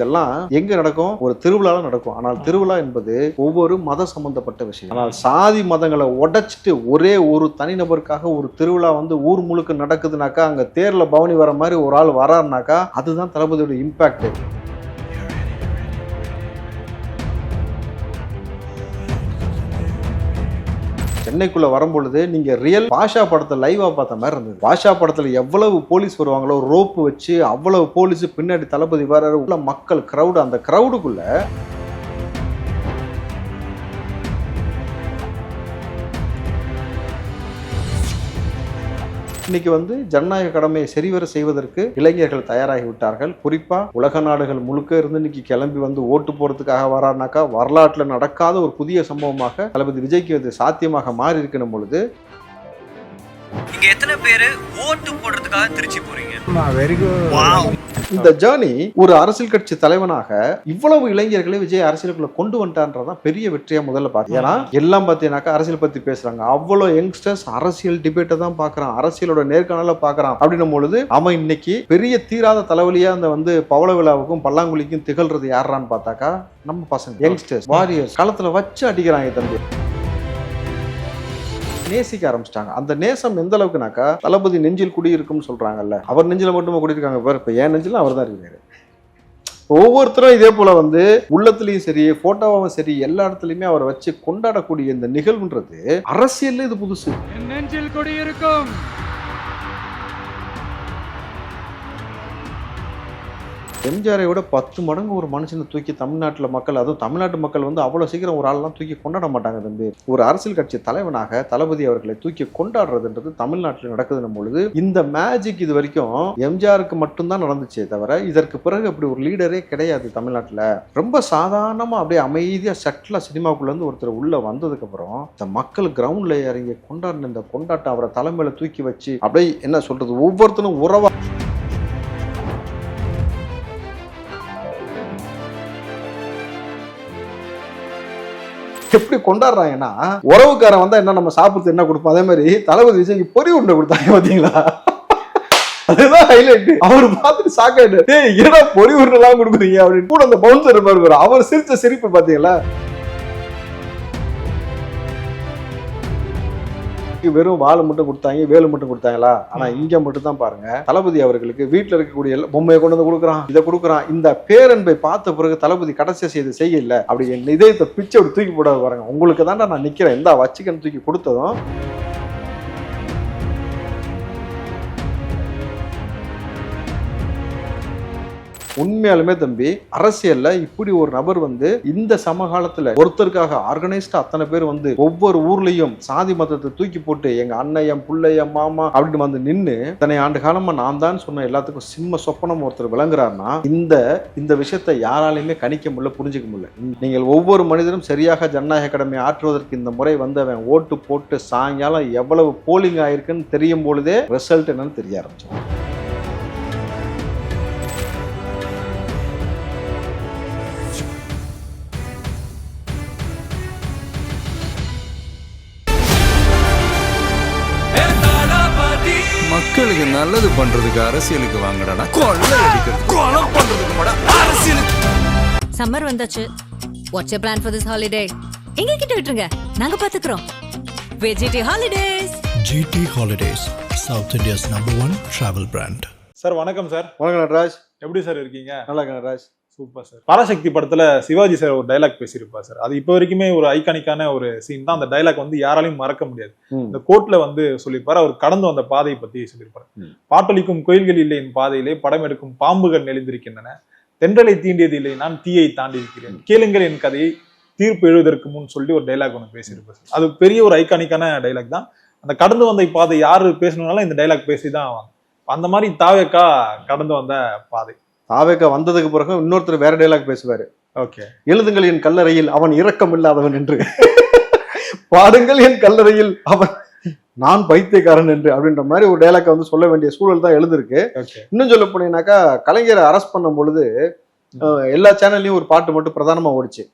இதெல்லாம் எங்க நடக்கும்? ஒரு திருவிழால நடக்கும். ஆனால் திருவிழா என்பது ஒவ்வொரு மத சம்பந்தப்பட்ட விஷயம். ஆனால் சாதி மதங்களை உடைச்சிட்டு ஒரே ஒரு தனிநபருக்காக ஒரு திருவிழா வந்து ஊர் முழுக்க நடக்குதுனாக்கா, அங்க தேர்ல பவனி வர மாதிரி ஒரு ஆள் வராருனாக்கா, அதுதான் தளபதியோட இம்பாக்ட். சென்னைக்குள்ள வரும்பொழுது நீங்க ரியல் பாஷா படத்தை லைவா பார்த்த மாதிரி இருந்தது. பாஷா படத்துல எவ்வளவு போலீஸ் வருவாங்களோ, ரோப்பு வச்சு அவ்வளவு போலீஸ் பின்னாடி தளபதி வர உள்ள மக்கள் கிரௌடு, அந்த கிரௌடுக்குள்ள இன்னைக்கு வந்து ஜனநாயக கடமையை சரிவர செய்வதற்கு இளைஞர்கள் தயாராகி விட்டார்கள். குறிப்பா உலக நாடுகள் முழுக்க இருந்து இன்னைக்கு கிளம்பி வந்து ஓட்டு போறதுக்காக வரானாக்கா, வரலாற்றுல நடக்காத ஒரு புதிய சம்பவமாக தளபதி விஜய்க்கு அது சாத்தியமாக மாறி இருக்கணும் பொழுது, இங்க எத்தனை பேரு ஓட்டு போடுறதுக்காக திருச்சி போறீங்க? Very good. இந்த ஜேர்னி ஒரு அரசியல் கட்சி தலைவனாக இவ்வளவு இளைஞர்களை விஜய் அரசியலுக்குள்ள கொண்டு வந்துட்டான்றதான் பெரிய வெற்றியா முதல்ல பார்த்தேன். ஏன்னா எல்லாம் பார்த்தீங்கன்னாக்கா அரசியல் பத்தி பேசுறாங்க. அவ்வளவு யங்ஸ்டர்ஸ் அரசியல் டிபேட்டை தான் பாக்குறான், அரசியலோட நேர்காணல பாக்குறான். அப்படின்னும் பொழுது அவன் இன்னைக்கு பெரிய தீராத தலைவலியா அந்த வந்து பவள விழாவுக்கும் பல்லாங்குழிக்கும் திகழ்றது யாரான்னு பார்த்தாக்கா நம்ம பசங்க, யங்ஸ்டர்ஸ், வாரியர்ஸ் களத்துல வச்சு அடிக்கிறாங்க. தம்பி நேசிக்க ஆரம்பிச்சிட்டாங்க. அந்த நேசம் எந்த அளவுக்குனாக்கா, தளபதி நெஞ்சில் குடியிருக்கும்னு சொல்றாங்கல்ல, அவர் நெஞ்சில மட்டுமா குடியிருக்காங்க பாரு. இப்ப என் நெஞ்சில அவர் தான் இருக்காரு. ஒவ்வொருத்தரும் இதே போல வந்து உள்ளத்துலயும் சரி, போட்டோவும் சரி, எல்லா இடத்துலயுமே அவரை வச்சு கொண்டாடக்கூடிய இந்த நிகழ்வுன்றது அரசியல்ல இது புதுசு. நெஞ்சில் குடியிருக்கும் எம்ஜிஆரை விட 10 மடங்கு ஒரு மனுஷனை தூக்கி தமிழ்நாட்டில் மக்கள், அதுவும் தமிழ்நாட்டு மக்கள் வந்து அவ்வளவு சீக்கிரம் ஒரு ஆள்லாம் தூக்கி கொண்டாட மாட்டாங்க. தம்பி, ஒரு அரசியல் கட்சி தலைவனாக தளபதி அவர்களை தூக்கி கொண்டாடுறதுன்றது தமிழ்நாட்டில் நடக்குதுன்னும் பொழுது, இந்த மேஜிக் இது வரைக்கும் எம்ஜிஆருக்கு மட்டும்தான் நடந்துச்சே தவிர, இதற்கு பிறகு அப்படி ஒரு லீடரே கிடையாது தமிழ்நாட்டில். ரொம்ப சாதாரணமா அப்படியே அமைதியா சட்டிலா சினிமாக்குள்ள இருந்து ஒருத்தர் உள்ள வந்ததுக்கு அப்புறம் இந்த மக்கள் கிரவுண்ட்ல இறங்கி கொண்டாடின இந்த கொண்டாட்டம், அவரை தலைமையில தூக்கி வச்சு அப்படியே என்ன சொல்றது, ஒவ்வொருத்தரும் உறவா எப்படி கொண்டாடுறாங்கன்னா, உறவுக்காரன் வந்தா என்ன நம்ம சாப்பிடுறது என்ன கொடுப்போம், அதே மாதிரி தளபதி விஜய்க்கு பொரி உருண்டை கொடுத்தாங்க பாத்தீங்களா? அதுதான் ஹைலைட். அவர் பார்த்துட்டு சாக்காயிட்டு, ஏய் ஏன்னா பொரி உருண்டை எல்லாம் கொடுக்குறீங்க அப்படின்னு கூட அந்த பவுன்சர் மாதிரி அவர் சிரிச்ச சிரிப்பு பாத்தீங்களா? வெறும் வாழை மட்டும் கொடுத்தாங்க, வேலு மட்டும் கொடுத்தாங்களா? ஆனா இங்க மட்டும் தான் பாருங்க, தளபதி அவர்களுக்கு வீட்டுல இருக்கக்கூடிய பொம்மையை கொண்டு வந்து கொடுக்குறான், இதை கொடுக்குறான். இந்த பேரன்பை பார்த்த பிறகு தளபதி கடைசி செய்ய இல்ல, அப்படி என் இதயத்தை பிச்சை ஒரு தூக்கி போட பாருங்க, உங்களுக்கு தான்டா நான் நிக்கிறேன், இந்த வச்சுக்கன்னு தூக்கி கொடுத்ததும் உண்மையாலுமே தம்பி, அரசியல்ல இப்படி ஒரு நபர் வந்து இந்த சமகாலத்துல ஒருத்தருக்காக ஆர்கனைஸ்டா அத்தனை பேர் வந்து ஒவ்வொரு ஊர்லயும் சாதி மதத்தை தூக்கி போட்டு எங்க அண்ணன், என் பிள்ளை, என் மாமா அப்படின்னு வந்து நின்று இத்தனை ஆண்டு காலமா நான் தான் சொன்ன எல்லாத்துக்கும் சிம்ம சொப்பனம் ஒருத்தர் விளங்குறாருன்னா, இந்த விஷயத்தை யாராலையுமே கணிக்க முடியல, புரிஞ்சுக்க முடியல. நீங்கள் ஒவ்வொரு மனிதனும் சரியாக ஜனநாயக கடமை ஆற்றுவதற்கு இந்த முறை வந்தவன் ஓட்டு போட்டு சாயங்காலம் எவ்வளவு போலிங் ஆயிருக்குன்னு தெரியும் பொழுதே ரிசல்ட் என்னன்னு தெரிய ஆரம்பிச்சோம். மக்களுக்கு நல்லது பண்றதுக்கு அரசியலுக்கு வாங்கடா, கொள்ளை அடிக்கிறது கொலை பண்றதுக்கு கூட அரசியலுக்கு. சம்மர் வந்தாச்சு. What's your plan for this holiday? எங்க கிட்ட விட்டுருங்க, நாங்க பாத்துக்கிறோம். VGD holidays. GT Holidays, South India's #1 travel brand. Sir வணக்கம் சார். வணக்கம் நடராஜ். எப்படி சார் இருக்கீங்க? நல்லா இருக்கு நடராஜ். Super sir. பராசக்தி படத்துல சிவாஜி சார் ஒரு டைலாக் பேசியிருப்பார் சார். அது இப்போ வரைக்குமே ஒரு ஐகானிக்கான ஒரு சீன் தான். அந்த டைலாக் வந்து யாராலையும் மறக்க முடியாது. இந்த கோர்ட்ல வந்து சொல்லியிருப்பாரு, அவர் கடந்து வந்த பாதையை பத்தி சொல்லியிருப்பாரு. பாட்டளிக்கும் கோயில்கள் இல்லை என் பாதையிலே, படம் எடுக்கும் பாம்புகள் நெளிந்திருக்கின்றன, தென்றலை தீண்டியது இல்லை நான் தீயை தாண்டி இருக்கிறேன், கேளுங்கள் என் கதையை தீர்ப்பு எழுவதற்கு முன் சொல்லி ஒரு டைலாக் ஒன்று பேசியிருப்பார். அது பெரிய ஒரு ஐகானிக்கான டைலாக் தான். அந்த கடந்து வந்த பாதை யாரு பேசணும்னாலும் இந்த டைலாக் பேசிதான் ஆவாங்க. அந்த மாதிரி தாவேக்கா கடந்து வந்த பாதை. தாவேக்கா வந்ததுக்கு பிறகு இன்னொருத்தர் வேற டைலாக் பேசுவாரு. ஓகே. எழுதுங்கள் என் கல்லறையில் அவன் இரக்கம் இல்லாதவன் என்று, பாடுங்கள் என் கல்லறையில் அவன் நான் பைத்தியக்காரன் என்று, அப்படின்ற மாதிரி ஒரு டைலாக் வந்து சொல்ல வேண்டிய சூழல் தான் எழுதிருக்கு. இன்னும் சொல்ல போனீங்கன்னாக்கா, கலைஞரை அரெஸ்ட் பண்ணும் பொழுது எல்லா சேனல்லையும் ஒரு பாட்டு மட்டும் பிரதானமா ஓடிச்சு.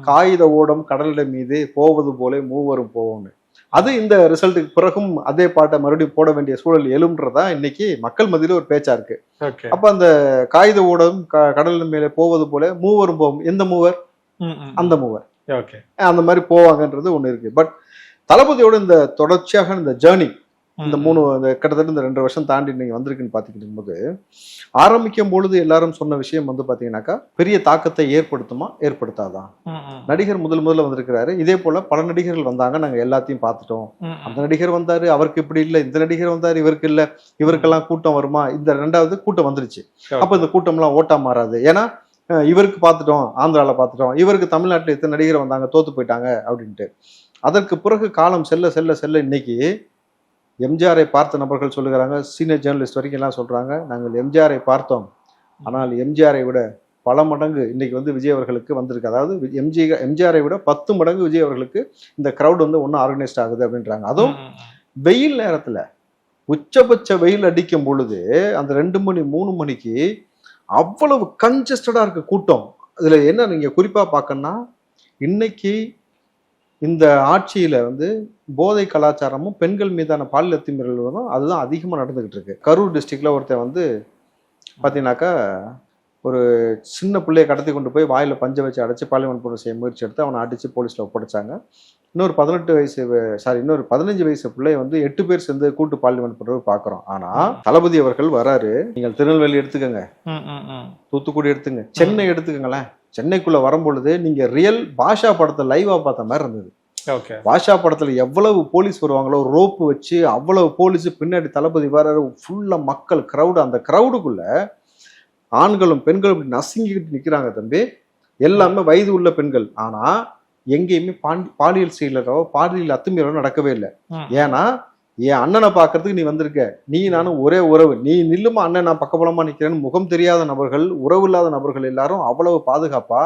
காகித ஓடம் கடலிடம் மீது போவது போல மூவரும் போவோம்னு. அது இந்த ரிசல்ட்டுக்கு பிறகும் அதே பாட்டை மறுபடியும் போட வேண்டிய சூழல் எழும்ன்றதா இன்னைக்கு மக்கள் மத்தியில ஒரு பேச்சா இருக்கு. அப்ப அந்த காகித ஊடகம் கடலின் மேலே போவது போல மூவரும் போகும். எந்த மூவர்? அந்த மூவர். அந்த மாதிரி போவாங்கன்றது ஒண்ணு இருக்கு. பட் தளபதியோட இந்த தொடர்ச்சியாக இந்த ஜேர்னி இந்த கிட்டத்தட்ட இந்த 2 வருஷம் தாண்டி நீங்க வந்திருக்குன்னு பாத்துக்கிட்டு போது ஆரம்பிக்கும் பொழுது எல்லாரும் சொன்ன விஷயம் வந்து பாத்தீங்கன்னாக்கா பெரிய தாக்கத்தை ஏற்படுத்துமா ஏற்படுத்தாதான். நடிகர் முதல்ல வந்திருக்கிறாரு. இதே போல பல நடிகர்கள் வந்தாங்க, நாங்க எல்லாத்தையும் பார்த்துட்டோம். அந்த நடிகர் வந்தாரு, அவருக்கு இப்படி இல்லை, இந்த நடிகர் வந்தாரு, இவருக்கு இல்ல, இவருக்கெல்லாம் கூட்டம் வருமா? இந்த 2வது கூட்டம் வந்துருச்சு. அப்ப இந்த கூட்டம் எல்லாம் ஓட்டா மாறாது. ஏன்னா இவருக்கு பார்த்துட்டோம், ஆந்திரால பார்த்துட்டோம், இவருக்கு தமிழ்நாட்டுல இத்தனை நடிகர் வந்தாங்க, தோத்து போயிட்டாங்க அப்படின்ட்டு. அதற்கு பிறகு காலம் செல்ல செல்ல செல்ல இன்னைக்கு எம்ஜிஆரை பார்த்த நபர்கள் சொல்லுகிறாங்க, சீனியர் ஜேர்னலிஸ்ட் வரைக்கும் எல்லாம் சொல்றாங்க, நாங்கள் எம்ஜிஆரை பார்த்தோம், ஆனால் எம்ஜிஆரை விட பல மடங்கு இன்னைக்கு வந்து விஜய் அவர்களுக்கு வந்திருக்கு. அதாவது எம்ஜிஆரை விட 10 மடங்கு விஜய் அவர்களுக்கு இந்த கிரௌட் வந்து ஒன்றும் ஆர்கனைஸ்ட் ஆகுது அப்படின்றாங்க. அதுவும் வெயில் நேரத்துல உச்சபட்ச வெயில் அடிக்கும் பொழுது அந்த 2 மணி 3 மணிக்கு அவ்வளவு கன்ஜஸ்டடா இருக்கு கூட்டம். இதுல என்ன நீங்க குறிப்பா பார்க்கணும்னா, இன்னைக்கு இந்த ஆட்சியில வந்து போதை கலாச்சாரமும் பெண்கள் மீதான பாலியல் அத்துமீறல்களும் அதுதான் அதிகமா நடந்துகிட்டு இருக்கு. கரூர் டிஸ்ட்ரிக்ட்ல ஒருத்தன் வந்து பாத்தீங்கன்னாக்கா ஒரு சின்ன பிள்ளைய கடத்தி கொண்டு போய் வாயில பஞ்ச வச்சு அடைச்சு பாலியல் வன்கொடுமை செய்ய முயற்சி எடுத்து அவனை அடிச்சு போலீஸ்ல ஒப்படைச்சாங்க. இன்னொரு 15 வயசு பிள்ளைய வந்து 8 பேர் சேர்ந்து கூட்டு பாலியல் வன்கொடுமை பாக்குறோம். ஆனா தளபதி அவர்கள் வராரு. நீங்கள் திருநெல்வேலி எடுத்துக்கங்க, தூத்துக்குடி எடுத்துங்க, சென்னை எடுத்துக்கங்களேன். சென்னைக்குள்ள வரும்பொழுது நீங்க ரியல் பாஷா படத்தை லைவா பார்த்த மாதிரி இருந்தது. பாஷா படத்துல எவ்வளவு போலீஸ் வருவாங்களோ, ரோப்பு வச்சு அவ்வளவு போலீஸ், பின்னாடி தளபதி வராரு, ஃபுல்லா மக்கள் கிரௌடு. அந்த கிரௌடுக்குள்ள ஆண்களும் பெண்களும் இப்படி நசுங்கிக்கிட்டு நிக்கிறாங்க தம்பி. எல்லாமே வயது உள்ள பெண்கள். ஆனா எங்கேயுமே பாலியல் செயலோ பாலியல் அத்துமீறலோ நடக்கவே இல்லை. ஏன்னா என் அண்ணனை பாக்குறதுக்கு நீ வந்திருக்க, நீ நானும் ஒரே உறவு, நீ நில்லுமா அண்ணன் நான் பக்கபலமா நிக்கிறேன்னு முகம் தெரியாத நபர்கள், உறவு இல்லாத நபர்கள் எல்லாரும் அவ்வளவு பாதுகாப்பா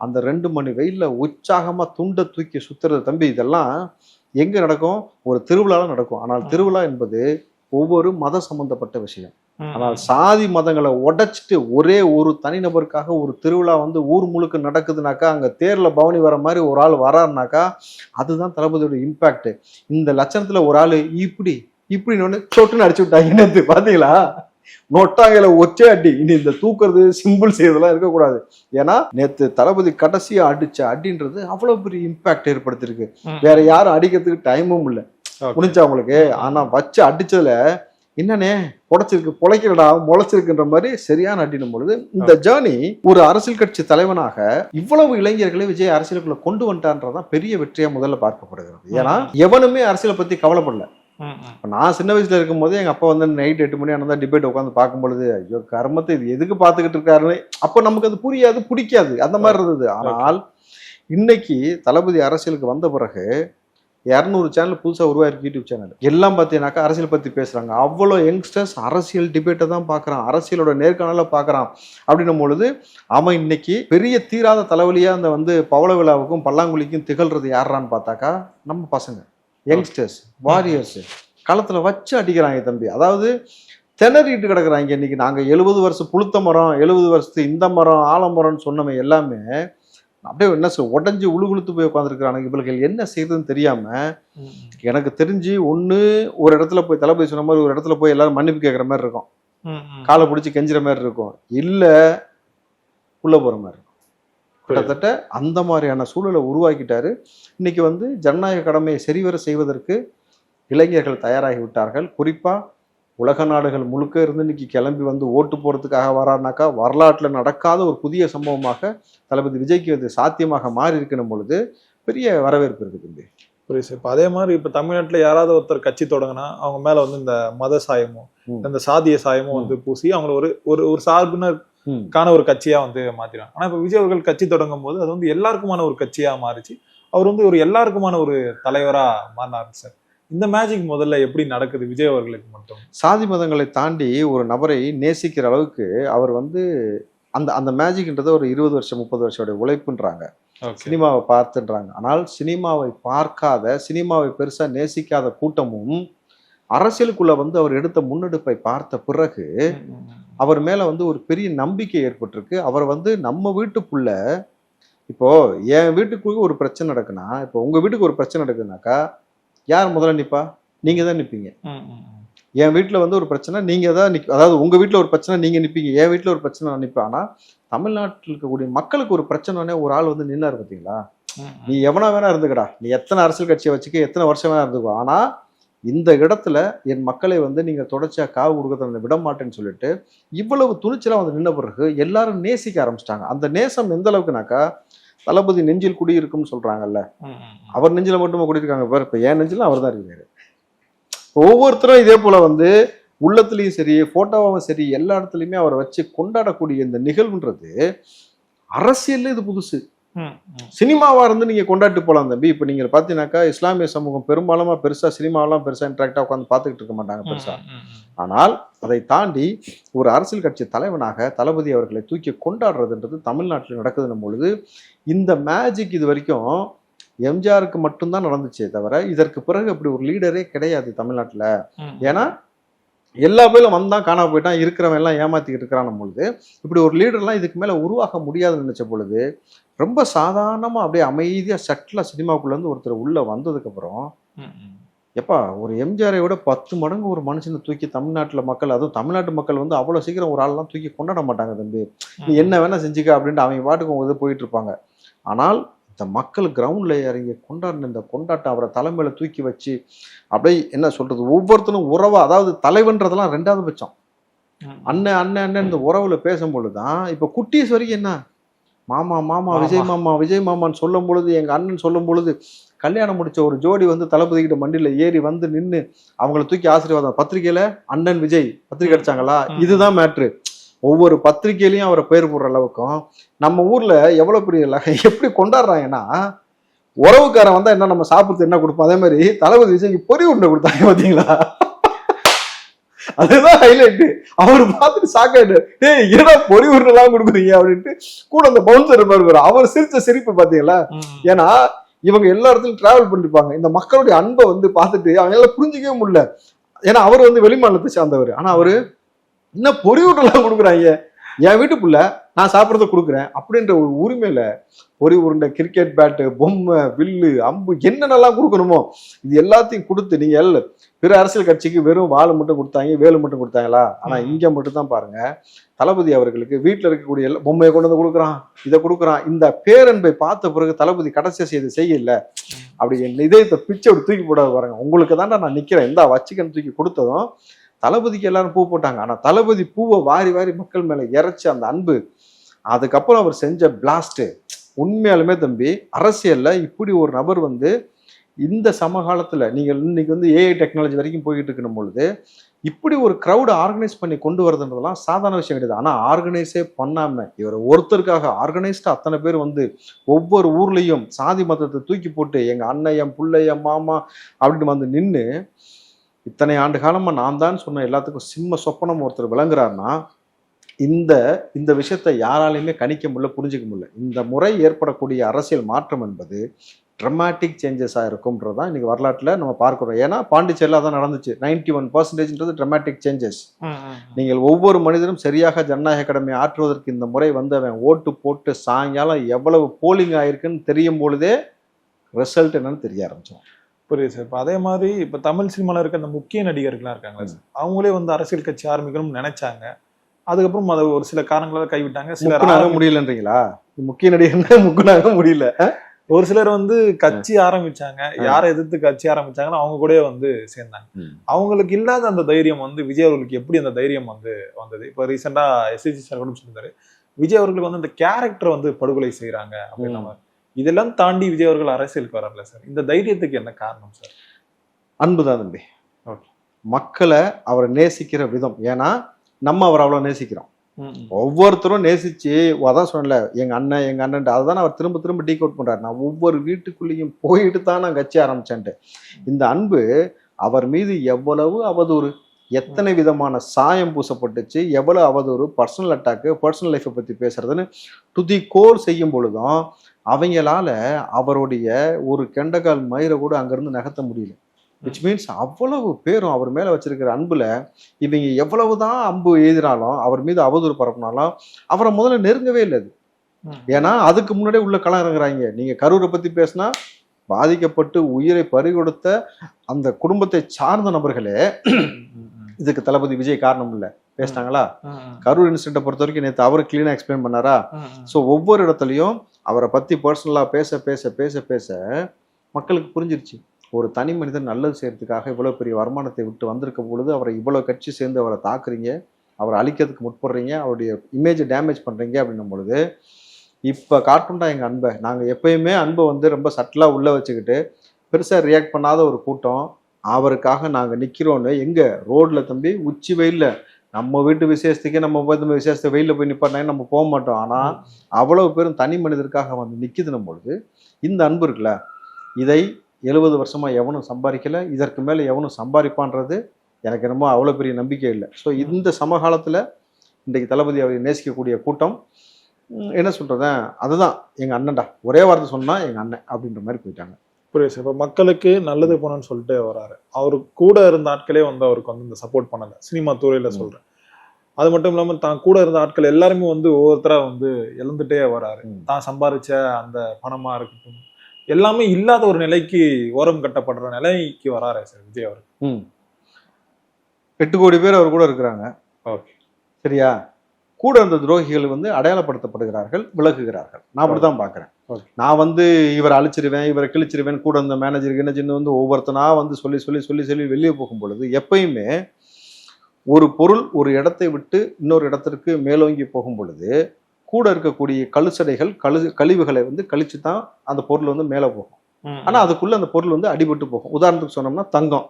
அந்த 2 மணி வெயில்ல உற்சாகமா துண்டை தூக்கி சுத்துறது தம்பி. இதெல்லாம் எங்க நடக்கும்? ஒரு திருவிழால நடக்கும். ஆனால் திருவிழா என்பது ஒவ்வொரு மத சம்பந்தப்பட்ட விஷயம். ஆனால் சாதி மதங்களை உடைச்சிட்டு ஒரே ஒரு தனிநபருக்காக ஒரு திருவிழா வந்து ஊர் முழுக்க நடக்குதுனாக்கா, அங்க தேர்ல பவனி வர மாதிரி ஒரு ஆள் வராருனாக்கா அதுதான் தளபதியோட இம்பாக்ட். இந்த லட்சணத்துல ஒரு ஆளு இப்படின்னு சொட்டுன்னு அடிச்சு விட்டாங்க. நேத்து பாத்தீங்களா? நொட்டாங்கல ஒச்சே அடி. இனி இந்த தூக்குறது சிம்பிள் செய்யறதெல்லாம் இருக்கக்கூடாது. ஏன்னா நேத்து தளபதி கடைசியா அடிச்ச அடின்றது அவ்வளவு பெரிய இம்பாக்ட் ஏற்படுத்திருக்கு. வேற யாரும் அடிக்கிறதுக்கு டைமும் இல்லை முடிஞ்சா அவங்களுக்கு. ஆனா வச்சு அடிச்சதுல என்னன்னே பொழைக்கிறடா முளைச்சிருக்குன்ற மாதிரி சரியான அடினும் பொழுது இந்த ஜேர்னி ஒரு அரசியல் கட்சி தலைவனாக இவ்வளவு இளைஞர்களை விஜய் அரசியலுக்குள்ள கொண்டு வந்துட்டான்றதான் பெரிய வெற்றியா முதல்ல பார்க்கப்படுகிறது. ஏன்னா எவனுமே அரசியலை பத்தி கவலைப்படல. நான் சின்ன வயசுல இருக்கும் போது எங்க அப்பா வந்து நைட் 8 மணி ஆனதா டிபேட் உட்காந்து பார்க்கும் பொழுது, ஐயோ கர்மத்தை இது எதுக்கு பார்த்துக்கிட்டு இருக்காருன்னு அப்ப நமக்கு அது புரியாது, பிடிக்காது, அந்த மாதிரி இருந்தது. ஆனால் இன்னைக்கு தளபதி அரசியலுக்கு வந்த பிறகு 200 சேனல் புதுசா உருவாயிருக்கு. யூடியூப் சேனல் எல்லாம் பார்த்தீங்கன்னாக்கா அரசியல் பத்தி பேசுறாங்க. அவ்வளோ யங்ஸ்டர்ஸ் அரசியல் டிபேட்டை தான் பார்க்கறான், அரசியலோட நேர்காணல பார்க்கறான். அப்படின்னும் பொழுது அவன் இன்னைக்கு பெரிய தீராத தலைவலியா அந்த வந்து பவள விழாவுக்கும் பல்லாங்குழிக்கும் திகழ்றது யாரான்னு பார்த்தாக்கா நம்ம பசங்க, யங்ஸ்டர்ஸ், வாரியர்ஸ் களத்துல வச்சு அடிக்கிறாங்க தம்பி. அதாவது திணறிட்டு கிடக்குறாங்க. இன்னைக்கு நாங்க 70 வருஷம் புளுத்த மரம், 70 வருஷத்து இந்த மரம் ஆலமரம்னு சொன்னவன் எல்லாமே அப்படியே என்ன உடஞ்சி உழுகுழுத்து போய் உட்காந்துருக்கிறானுங்க. இவர்கள் என்ன செய்யறதுன்னு தெரியாம எனக்கு தெரிஞ்சு ஒண்ணு ஒரு இடத்துல போய் தளபதி சொன்ன மாதிரி ஒரு இடத்துல போய் எல்லாரும் மன்னிப்பு கேட்கற மாதிரி இருக்கும், காலை பிடிச்சி கெஞ்சுற மாதிரி இருக்கும், இல்ல உள்ள போற மாதிரி இருக்கும். கிட்டத்தட்ட அந்த மாதிரியான சூழலை உருவாக்கிட்டாரு. இன்னைக்கு வந்து ஜனநாயக கடமையை சரிவர செய்வதற்கு இளைஞர்கள் தயாராகி விட்டார்கள். குறிப்பா உலக நாடுகள் முழுக்க இருந்து இன்னைக்கு கிளம்பி வந்து ஓட்டு போறதுக்காக வரானாக்கா வரலாற்றுல நடக்காத ஒரு புதிய சம்பவமாக தளபதி விஜய்க்கு அது சாத்தியமாக மாறி இருக்கணும் பொழுது பெரிய வரவேற்பு இருக்குது. புரியுது. இப்ப அதே மாதிரி இப்ப தமிழ்நாட்டுல யாராவது ஒருத்தர் கட்சி தொடங்கினா அவங்க மேல வந்து இந்த மத சாயமும் இந்த சாதிய சாயமும் வந்து பூசி அவங்களை ஒரு ஒரு சார்பினருக்கான ஒரு கட்சியா வந்து மாத்திடுவாங்க. ஆனா இப்ப விஜய் அவர்கள் கட்சி தொடங்கும் போது அது வந்து எல்லாருக்குமான ஒரு கட்சியா மாறிச்சு. அவர் வந்து ஒரு எல்லாருக்குமான ஒரு தலைவரா மாறினாரு சார். இந்த மேஜிக் முதல்ல எப்படி நடக்குது விஜய் அவர்களுக்கு மட்டும்? சாதி மதங்களை தாண்டி ஒரு நபரை நேசிக்கிற அளவுக்கு அவர் வந்து அந்த அந்த மேஜிக்ன்றத ஒரு 20 வருஷம் 30 வருஷோட உழைப்புன்றாங்க, சினிமாவை பார்த்துன்றாங்க. ஆனால் சினிமாவை பார்க்காத, சினிமாவை பெருசா நேசிக்காத கூட்டமும் அரசியலுக்குள்ள வந்து அவர் எடுத்த முன்னெடுப்பை பார்த்த பிறகு அவர் மேல வந்து ஒரு பெரிய நம்பிக்கை ஏற்பட்டிருக்கு. அவர் வந்து நம்ம வீட்டுக்குள்ள, இப்போ என் வீட்டுக்குள்ள ஒரு பிரச்சனை நடக்குன்னா, இப்போ உங்க வீட்டுக்கு ஒரு பிரச்சனை நடக்குதுனாக்கா யார் முதல்ல நிப்பா? நீங்க தான் நிப்பீங்க. ம், ம், ம். என் வீட்டுல வந்து ஒரு பிரச்சனை நீங்க தான் அதாவது உங்க வீட்டுல ஒரு பிரச்சனை நீங்க நிப்பீங்க, என் வீட்டுல ஒரு பிரச்சனை நான் நிப்பேன். ஆனா தமிழ்நாட்டில் இருக்கக்கூடிய மக்களுக்கு ஒரு பிரச்சனைனே ஒரு ஆள் வந்து நின்னாரு பாத்தீங்களா? ம், நீ எவனா வேணா இருந்துக்கடா, நீ எத்தனை அரசியல் கட்சியை வச்சுக்க, எத்தனை வருஷம் வேணா இருந்துக்கோ, ஆனா இந்த இடத்துல என் மக்களை வந்து நீங்க தொடர்ச்சியா காவு கொடுக்கறத விட மாட்டேன்னு சொல்லிட்டு இவ்வளவு துணிச்சலா வந்து நின்ன பிறகு எல்லாரும் நேசிக்க ஆரம்பிச்சிட்டாங்க. அந்த நேசம் எந்த அளவுக்குனாக்கா, தளபதி நெஞ்சில் குடியிருக்கும்னு சொல்றாங்கல்ல, ம், ம், ம். அவர் நெஞ்சில மட்டுமா குடியிருக்காங்க பாரு. இப்ப என் நெஞ்சில அவர் தான் இருக்காரு. ஒவ்வொருத்தரும் இதே போல வந்து உள்ளத்துலயும் சரி, போட்டோவும் சரி, எல்லா இடத்துலயுமே அவரை வச்சு கொண்டாடக்கூடிய இந்த நிகழ்வுன்றது அரசியல்ல இது புதுசு. ம், ம். சினிமாவா இருந்து நீங்க கொண்டாட்டு போலாம் தம்பி. இப்ப நீங்க பாத்தீங்கன்னாக்கா இஸ்லாமிய சமூகம் பெரும்பாலுமா பெருசா சினிமாவெல்லாம் பெருசா இன்ட்ராக்டா உட்காந்து பாத்துக்கிட்டு இருக்க மாட்டாங்க பெருசா. ம், ம், ம். ஆனால் அதை தாண்டி ஒரு அரசியல் கட்சி தலைவனாக தளபதி அவர்களை தூக்கி கொண்டாடுறதுன்றது தமிழ்நாட்டில் நடக்குதுன்னும் பொழுது இந்த மேஜிக் இது வரைக்கும் எம்ஜிஆருக்கு மட்டும்தான் நடந்துச்சே தவிர இதற்கு பிறகு அப்படி ஒரு லீடரே கிடையாது தமிழ்நாட்டுல. ம். ஏன்னா எல்லா பேரும் வந்தான் காணாம போயிட்டான், இருக்கிறவன் எல்லாம் ஏமாத்திக்கிட்டு இருக்கிறான் பொழுது இப்படி ஒரு லீடர்லாம் இதுக்கு மேல உருவாக முடியாதுன்னு நினைச்ச பொழுது ரொம்ப சாதாரணமா அப்படியே அமைதியா சட்டிலா சினிமாக்குள்ள இருந்து ஒருத்தர் உள்ள வந்ததுக்கு அப்புறம் ம், ம். எப்பா ஒரு எம்ஜிஆரை விட 10 மடங்கு ஒரு மனுஷனை தூக்கி தமிழ்நாட்டுல மக்கள், அதுவும் தமிழ்நாட்டு மக்கள் வந்து அவ்வளவு சீக்கிரம் ஒரு ஆள்லாம் தூக்கி கொண்டாட மாட்டாங்க தம்பி. நீ என்ன வேணா செஞ்சுக்க அப்படின்ட்டு அவங்க பாட்டுக்கு அவங்க இது போயிட்டு இருப்பாங்க. ஆனால் இந்த மக்கள் கிரவுண்ட்ல இறங்கி கொண்டாடின இந்த கொண்டாட்டம் அவரை தலைமையில தூக்கி வச்சு அப்படியே என்ன சொல்றது, ஒவ்வொருத்தரும் உறவா, அதாவது தலைவன்றதெல்லாம் 2வது பட்சம். ம். அண்ணன் அண்ணன் அண்ணன் இந்த உறவுல பேசும்பொழுதுதான் இப்ப குட்டீஸ் வரைக்கும் என்ன மாமா மாமா விஜய் மாமா விஜய் மாமான்னு சொல்லும் பொழுது, எங்க அண்ணன் சொல்லும் பொழுது, கல்யாணம் முடிச்ச ஒரு ஜோடி வந்து தளபதி கிட்ட மண்டியில ஏறி வந்து நின்று அவங்கள தூக்கி ஆசீர்வாதம், பத்திரிகையில அண்ணன் விஜய் பத்திரிகை அடிச்சாங்களா, இதுதான் மேட்ரு. ஒவ்வொரு பத்திரிகையிலையும் அவரை பேர் போடுற அளவுக்கும் நம்ம ஊர்ல எவ்வளவு பெரிய எப்படி கொண்டாடுறாங்கன்னா, உறவுக்காரன் வந்தா என்ன நம்ம சாப்பிடுறது என்ன கொடுப்போம், அதே மாதிரி தளபதி விஜய்க்கு பொறி உருண்டை கொடுத்தாங்க பாத்தீங்களா? அதுதான் ஹைலைட். அவர் பார்த்துட்டு சாக்காயிட்டு, ஏய் என்னடா பொறி உருண்டை எல்லாம் கொடுக்குறீங்க அப்படின்ட்டு கூட அந்த பவுன்சர் இருப்பாரு, அவர் சிரிச்ச சிரிப்பு பாத்தீங்களா? ஏன்னா இவங்க எல்லா இடத்துலயும் டிராவல் பண்ணிருப்பாங்க, இந்த மக்களுடைய அன்பை வந்து பார்த்துட்டு அவங்க எல்லாம் புரிஞ்சிக்கவே முடியல. ஏன்னா அவர் வந்து வெளிமாநிலத்தை சார்ந்தவர், ஆனா அவரு இன்னும் பொறி உருண்டெல்லாம் கொடுக்குறாங்க, என் வீட்டுக்குள்ள நான் சாப்பிட்றத கொடுக்குறேன் அப்படின்ற ஒரு உரிமையில பொறி உருண்டை, கிரிக்கெட் பேட்டு, பொம்மை, வில்லு, அம்பு, என்னென்னலாம் கொடுக்கணுமோ இது எல்லாத்தையும் கொடுத்து, நீங்க பிற அரசியல் கட்சிக்கு வெறும் வாள் மட்டும் கொடுத்தாங்க, வேலு மட்டும் கொடுத்தாங்களா? ஆனா இங்க மட்டும் தான் பாருங்க, தளபதி அவர்களுக்கு வீட்டுல இருக்கக்கூடிய எல்லா பொம்மையை கொண்டு வந்து கொடுக்குறான், இதை கொடுக்குறான். இந்த பேரன்பை பார்த்த பிறகு தளபதி கடைசியா செய்து செய்யல அப்படி என் இதயத்தை பிச்சை அப்படி தூக்கி போடாது பாருங்க, உங்களுக்கு தாண்டா நான் நிக்கிறேன், இந்த வச்சுக்கன்னு தூக்கி கொடுத்ததும் தளபதிக்கு எல்லாரும் பூ போட்டாங்க. ஆனா தளபதி பூவை வாரி வாரி மக்கள் மேல இறைச்சி அந்த அன்பு, அதுக்கப்புறம் அவர் செஞ்ச பிளாஸ்ட், உண்மையாலுமே தம்பி அரசியல்ல இப்படி ஒரு நபர் வந்து இந்த சமகாலத்துல நீங்க இன்னைக்கு வந்து ஏஐ டெக்னாலஜி வரைக்கும் போயிட்டு இருக்கணும் பொழுது இப்படி ஒரு கிரௌட் ஆர்கனைஸ் பண்ணி கொண்டு வரதுன்றதெல்லாம் சாதாரண விஷயம் கிடையாது. ஆனா ஆர்கனைஸே பண்ணாம இவர் ஒருத்தருக்காக ஆர்கனைஸ்டா அத்தனை பேர் வந்து ஒவ்வொரு ஊர்லயும் சாதி மதத்தை தூக்கி போட்டு எங்க அண்ணன், என் பிள்ளை, என் மாமா அப்படின்னு வந்து நின்று இத்தனை ஆண்டு காலமா நான் தான் சொன்ன எல்லாத்துக்கும் சிம்ம சொப்பனம் ஒருத்தர் விளங்குறாருன்னா இந்த விஷயத்தை யாராலையுமே கணிக்க முடியல, புரிஞ்சுக்க முடியல. இந்த முறை ஏற்படக்கூடிய அரசியல் மாற்றம் என்பது ட்ரமாட்டிக் சேஞ்சஸாக இருக்கும்ன்றதான் இன்னைக்கு வரலாற்றில் நம்ம பார்க்கிறோம். ஏன்னா பாண்டிச்சேரியில் அதான் நடந்துச்சு. 91% ட்ரமாட்டிக் சேஞ்சஸ். நீங்கள் ஒவ்வொரு மனிதனும் சரியாக ஜனநாயக கடமை ஆற்றுவதற்கு இந்த முறை வந்தவன் ஓட்டு போட்டு சாயங்காலம் எவ்வளவு போலிங் ஆயிருக்குன்னு தெரியும் பொழுதே ரிசல்ட் என்னன்னு தெரிய ஆரம்பிச்சோம். புரியுது சார். இப்போ அதே மாதிரி இப்போ தமிழ் சினிமாவில் இருக்க அந்த முக்கிய நடிகர்கள்லாம் இருக்காங்களா சார், அவங்களே வந்து அரசியல் கட்சி ஆரம்பிக்கணும்னு நினைச்சாங்க, அதுக்கப்புறம் அதை ஒரு சில காரணங்களால கைவிட்டாங்க. சிலர் முடியலன்றீங்களா? முக்கிய நடிகர் முக்குனாக முடியல. ஒரு சிலர் வந்து கட்சி ஆரம்பிச்சாங்க, யாரை எதிர்த்து கட்சி ஆரம்பிச்சாங்கன்னா அவங்க கூட வந்து சேர்ந்தாங்க. அவங்களுக்கு இல்லாத அந்த தைரியம் வந்து விஜய் அவர்களுக்கு எப்படி அந்த தைரியம் வந்து வந்தது? இப்போ ரீசெண்டா எஸ்எஸ்சி சார் கூட சொல்லியிருந்தாரு, விஜய் அவர்களுக்கு வந்து அந்த கேரக்டர் வந்து படுகொலை செய்யறாங்க அப்படின்னா, இதெல்லாம் தாண்டி விஜய் அவர்கள் அரசியலுக்கு வரல சார். இந்த தைரியத்துக்கு என்ன காரணம் சார்? அன்புதான் தம்பி. மக்களை அவரை நேசிக்கிற விதம். ஏன்னா நம்ம அவரை அவ்வளவு நேசிக்கிறோம். ஒவ்வொருத்தரும் நேசிச்சு அதான் சொன்னல எங்க அண்ணன் அதுதான் அவர் திரும்ப திரும்ப டீக் அவுட் பண்றாரு. நான் ஒவ்வொரு வீட்டுக்குள்ளேயும் போயிட்டு தான் நான் கட்சி ஆரம்பிச்சேன்ட்டு. இந்த அன்பு அவர் மீது எவ்வளவு அவதூறு, எத்தனை விதமான சாயம் பூசப்பட்டுச்சு, எவ்வளவு அவதூறு, பர்சனல் அட்டாக்கு, பர்சனல் லைஃப்பை பத்தி பேசுறதுன்னு டு தி கோர் செய்யும் பொழுதும் அவங்களால அவருடைய ஒரு கெண்டகால் மயிரை கூட அங்கிருந்து நகர்த்த முடியல. விச் மீன்ஸ் அவ்வளவு பேரும் அவர் மேல வச்சிருக்கிற அன்புல இவங்க எவ்வளவுதான் அம்பு எழுதினாலும் அவர் மீது அவதூறு பரப்புனாலும் அவரை முதல்ல நெருங்கவே இல்லை. அது ஏன்னா அதுக்கு முன்னாடியே உள்ள களம் இறங்குறாங்க. நீங்க கரூரை பத்தி பேசினா பாதிக்கப்பட்டு உயிரை பறிகொடுத்த அந்த குடும்பத்தை சார்ந்த நபர்களே இதுக்கு தளபதி விஜய் காரணம் இல்லை பேசினாங்களா? கரூர் இன்சிடென்ட்டை பொறுத்த வரைக்கும் நேற்று அவரு கிளீனா எக்ஸ்பிளைன் பண்ணாரா? ஸோ ஒவ்வொரு இடத்துலையும் அவரை பத்தி பர்சனலா பேச பேச பேச பேச மக்களுக்கு புரிஞ்சிருச்சு. ஒரு தனி மனிதன் நல்லது செய்யறதுக்காக இவ்வளவு பெரிய வருமானத்தை விட்டு வந்திருக்க பொழுது அவரை இவ்வளவு கட்சி சேர்ந்து அவரை தாக்குறீங்க, அவரை அழிக்கிறதுக்கு முற்படுறீங்க, அவருடைய இமேஜை டேமேஜ் பண்றீங்க அப்படின்னும் பொழுது இப்ப காட்டுண்டா எங்க அன்பை. நாங்க எப்பயுமே அன்பை வந்து ரொம்ப சட்டலா உள்ள வச்சுக்கிட்டு பெருசா ரியாக்ட் பண்ணாத ஒரு கூட்டம் அவருக்காக நாங்க நிக்கிறோன்னு எங்க ரோட்ல தம்பி உச்சி வெயில்ல நம்ம வீட்டு விசேஷத்துக்கே நம்ம விசேஷத்தை வெயில போய் நிப்பாட்டினா நம்ம போக மாட்டோம். ஆனா அவ்வளவு பேரும் தனி மனிதருக்காக வந்து நிக்குதுன்னும் பொழுது இந்த அன்பு இருக்குல்ல, இதை 70 வருஷமா எவனும் சம்பாதிக்கல, இதற்கு மேல எவனும் சம்பாதிப்பான்றது எனக்கு என்னமோ அவ்வளவு பெரிய நம்பிக்கை இல்லை. ஸோ இந்த சமகாலத்துல இன்றைக்கு தளபதி அவரை நேசிக்கக்கூடிய கூட்டம் என்ன சொல்றேன், அதுதான் எங்க அண்ணன்டா, ஒரே வார்த்தை சொன்னா எங்க அண்ணன் அப்படின்ற மாதிரி போயிட்டாங்க. புரியுது சார். இப்போ மக்களுக்கு நல்லது போனோன்னு சொல்லிட்டு வராரு. அவரு கூட இருந்த ஆட்களே வந்து அவருக்கு வந்து இந்த சப்போர்ட் பண்ணல, சினிமா துறையில சொல்றேன். அது மட்டும் இல்லாம தான் கூட இருந்த ஆட்கள் எல்லாருமே வந்து ஒவ்வொருத்தரா வந்து இழந்துட்டே வராரு. தான் சம்பாதிச்ச அந்த பணமா இருக்கட்டும் எல்லாமே இல்லாத ஒரு நிலைக்கு ஓரம் கட்டப்படுற நிலைக்கு வராரு சார் விஜய் அவர். 8 கோடி பேர் அவர் கூட இருக்கிறாங்க. ஓகே, சரியா? கூட இருந்த துரோகிகள் வந்து அடையாளப்படுத்தப்படுகிறார்கள், விலகுகிறார்கள். நான் அப்படிதான் பாக்குறேன். நான் வந்து இவரை அழிச்சிருவேன், இவரை கிழிச்சிருவேன், கூட இருந்த மேனேஜருக்கு என்ன சின்ன வந்து ஒவ்வொருத்தனா வந்து சொல்லி சொல்லி சொல்லி சொல்லி வெளியே போகும் பொழுது எப்பயுமே ஒரு பொருள் ஒரு இடத்தை விட்டு இன்னொரு இடத்திற்கு மேலோங்கி போகும் பொழுது கூட இருக்கக்கூடிய கழுசடைகள் கழிவுகளை வந்து கழிச்சு தான் அந்த பொருள் வந்து மேலே போகும். ஆனா அதுக்குள்ள அந்த பொருள் வந்து அடிபட்டு போகும். உதாரணத்துக்கு சொன்னோம்னா தங்கம்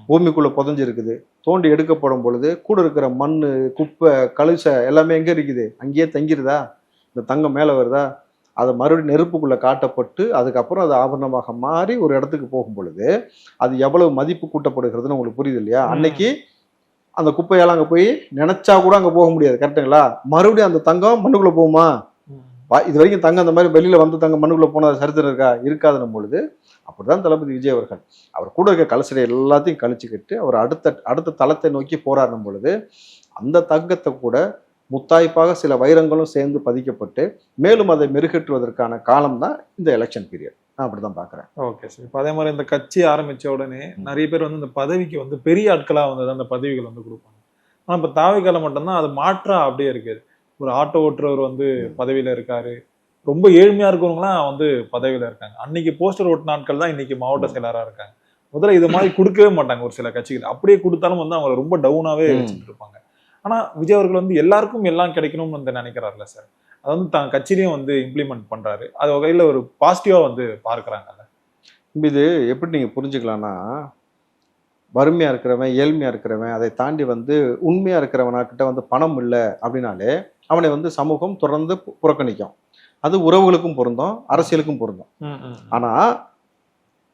பூமிக்குள்ள புதஞ்சு இருக்குது, தோண்டி எடுக்கப்படும் பொழுது கூட இருக்கிற மண் குப்பை கழுசை எல்லாமே எங்க இருக்குது, அங்கேயே தங்கிருதா? இந்த தங்கம் மேல வருதா? அதை மறுபடியும் நெருப்புக்குள்ள காட்டப்பட்டு அதுக்கப்புறம் அது ஆபரணமாக மாறி ஒரு இடத்துக்கு போகும் பொழுது அது எவ்வளவு மதிப்பு கூட்டப்படுகிறதுன்னு உங்களுக்கு புரியுது இல்லையா? அன்னைக்கு அந்த குப்பையெல்லாம் அங்க போய் நினைச்சா கூட அங்க போக முடியாது, கரெக்டுங்களா? மறுபடியும் அந்த தங்கம் மண்ணுக்குள்ள போகுமா? இது வரைக்கும் தங்கம் அந்த மாதிரி வெளியில வந்து தங்கம் மண்ணுக்குள்ள போன சரித்திரம் இருக்கா? இருக்காதுன்னும் பொழுது அப்படிதான் தளபதி விஜய் அவர்கள் அவர் கூட இருக்க கலசடை எல்லாத்தையும் கழிச்சுக்கிட்டு அவர் அடுத்த தளத்தை நோக்கி போராடும் பொழுது அந்த தங்கத்தை கூட முத்தாய்ப்பாக சில வைரங்களும் சேர்ந்து பதிக்கப்பட்டு மேலும் அதை மெருகேற்றுவதற்கான காலம் தான் இந்த எலெக்ஷன் பீரியட். நான் அப்படிதான் பாக்குறேன். Okay sir. இப்போ அதே மாதிரி இந்த கட்சி ஆரம்பிச்ச உடனே நிறைய பேர் வந்து இந்த பதவிக்கு வந்து பெரிய ஆட்களா வந்து அந்த பதவிகள் வந்து கொடுப்பாங்க. ஆனா இப்ப தாவைக்கால மட்டும்தான் அது மாற்றா அப்படியே இருக்குது. ஒரு ஆட்டோ ஓட்டுறவர் வந்து பதவியில இருக்காரு, ரொம்ப ஏழ்மையா இருக்கிறவங்களாம் வந்து பதவியில இருக்காங்க. அன்னைக்கு போஸ்டர் ஓட்டு நாட்கள் தான் இன்னைக்கு மாவட்ட செயலரா இருக்காங்க. முதல்ல இது மாதிரி கொடுக்கவே மாட்டாங்க ஒரு சில கட்சிகள். அப்படியே கொடுத்தாலும் வந்து அவங்க ரொம்ப டவுனாவே வச்சுட்டு இருப்பாங்க. ஆனா விஜய் அவர்கள் வந்து எல்லாருக்கும் எல்லாம் கிடைக்கணும்னு வந்து நினைக்கிறாருல்ல சார், அது வந்து தான் கட்சியிலையும் வந்து இம்ப்ளிமெண்ட் பண்றாரு. அது வகையில ஒரு பாசிட்டிவா வந்து பார்க்கறாங்கல்ல. இது எப்படி நீங்க புரிஞ்சுக்கலாம்னா, வறுமையா இருக்கிறவன் ஏழ்மையா இருக்கிறவன் அதை தாண்டி வந்து உண்மையா இருக்கிறவனாக்கிட்ட வந்து பணம் இல்லை அப்படின்னாலே அவனை வந்து சமூகம் தொடர்ந்து புறக்கணிக்கும். அது உறவுகளுக்கும் பொருந்தும், அரசியலுக்கும் பொருந்தும். ஆனா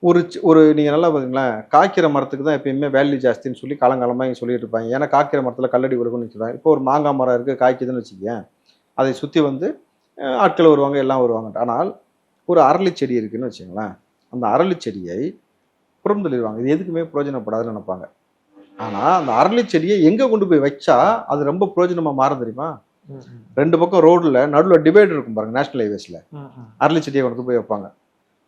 ஒரு நீங்க நல்லா பாத்தீங்களேன், காய்க்கிற மரத்துக்கு தான் எப்பயுமே வேல்யூ ஜாஸ்தின்னு சொல்லி காலங்காலமா இங்க சொல்லிட்டு இருப்பாங்க. ஏன்னா காய்க்கிற மரத்துல கல்லடி விழுகும்னு சொல்றாங்க. இப்போ ஒரு மாங்காய் மரம் இருக்கு, காய்க்குதுன்னு வச்சுக்கேன், அதை சுத்தி வந்து ஆட்கள் வருவாங்க, எல்லாம் வருவாங்க. ஆனால் ஒரு அரளி செடி இருக்குன்னு வச்சுங்களேன், அந்த அரளி செடியை புறந்தள்ளிடுவாங்க. இது எதுக்குமே பிரயோஜனப்படாதுன்னு நினைப்பாங்க. ஆனா அந்த அரளி செடியை எங்க கொண்டு போய் வச்சா அது ரொம்ப பிரயோஜனமா மாறும் தெரியுமா? 2 பக்கம் ரோடுல நடுவில் டிவைடர் இருக்கும் பாருங்க, நேஷனல் ஹைவேஸ்ல அரளி செடியை கொண்டு போய் வைப்பாங்க.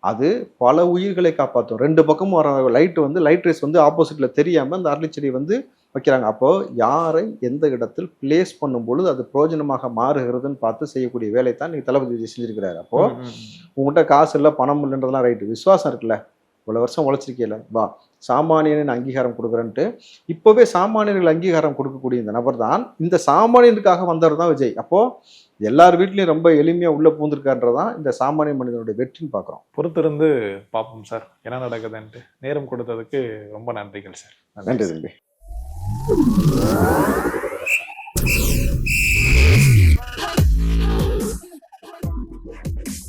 அது பல உயிர்களை காப்பாற்றும். 2 பக்கமும் வர லைட் வந்து லைட் ரேஸ் வந்து ஆப்போசிட்ல தெரியாம அந்த அரளி செடியை வந்து வைக்கிறாங்க. அப்போ யாரை எந்த இடத்தில் பிளேஸ் பண்ணும் பொழுது அது பிரயோஜனமாக மாறுகிறதுன்னு பார்த்து செய்யக்கூடிய வேலை தான் நீங்க தளபதி விஜய் செஞ்சிருக்கிறாரு. அப்போ உங்கள்கிட்ட காசு இல்லை பணம் இல்லைன்றதெல்லாம் ரைட்டு, விசுவாசம் இருக்குல்ல, இவ்வளவு வருஷம் உழைச்சிருக்கீல, வா சாமானியனின் அங்கீகாரம் கொடுக்குறேன்ட்டு இப்பவே சாமானியர்கள் அங்கீகாரம் கொடுக்கக்கூடிய இந்த நபர் தான் இந்த சாமானியனுக்காக வந்தவர் தான் விஜய். அப்போ எல்லார் வீட்லயும் ரொம்ப எளிமையா உள்ள பூந்திருக்கான்றதான் இந்த சாமானிய மனிதனுடைய வெற்றின்னு பாக்குறோம். பொறுத்திருந்து பார்ப்போம் சார் என்ன நடக்குதுன்ட்டு. நேரம் கொடுத்ததுக்கு ரொம்ப நன்றிகள் சார். நன்றி தம்பி.